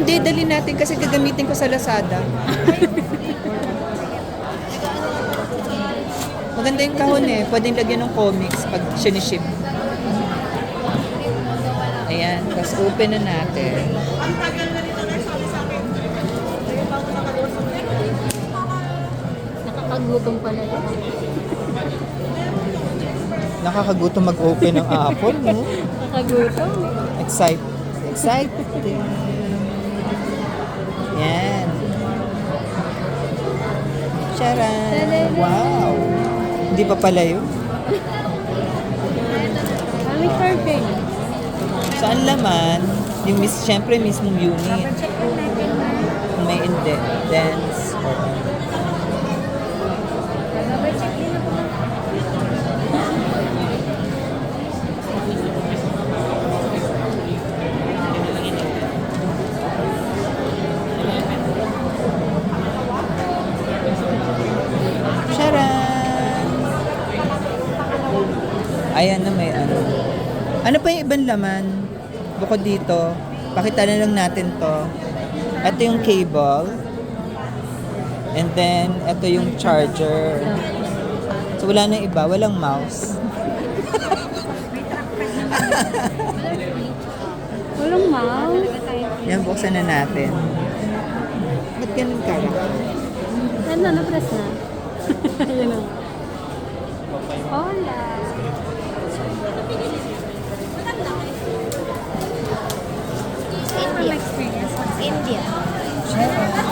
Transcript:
Hindi, dali natin kasi gagamitin ko sa Lazada. Maganda yung kahon eh. Pwedeng lagyan ng comics pag siniship. Ayan, tapos open na natin. Nakakagutom pala yun. Nakakagutom mag-open ng Apple, no? Nakakagutom. Excited. Yan. Charan! Wow! Hindi pa pala yun. Kami surfing. Saan laman? Yung syempre mismong unit. Check po natin na. Kung may indents. Check din ako. Charan! Ayan na may ano. Ano pa yung ibang laman? Bukod dito, pakita na lang natin to. Ito yung cable. And then, ito yung charger. So, wala na iba. Walang mouse. Walang mouse. Yan, buksan na natin. Ba't ganun ka? Saan na? Na-press na. Ayun na. Hola. India. Experience. India. Charan!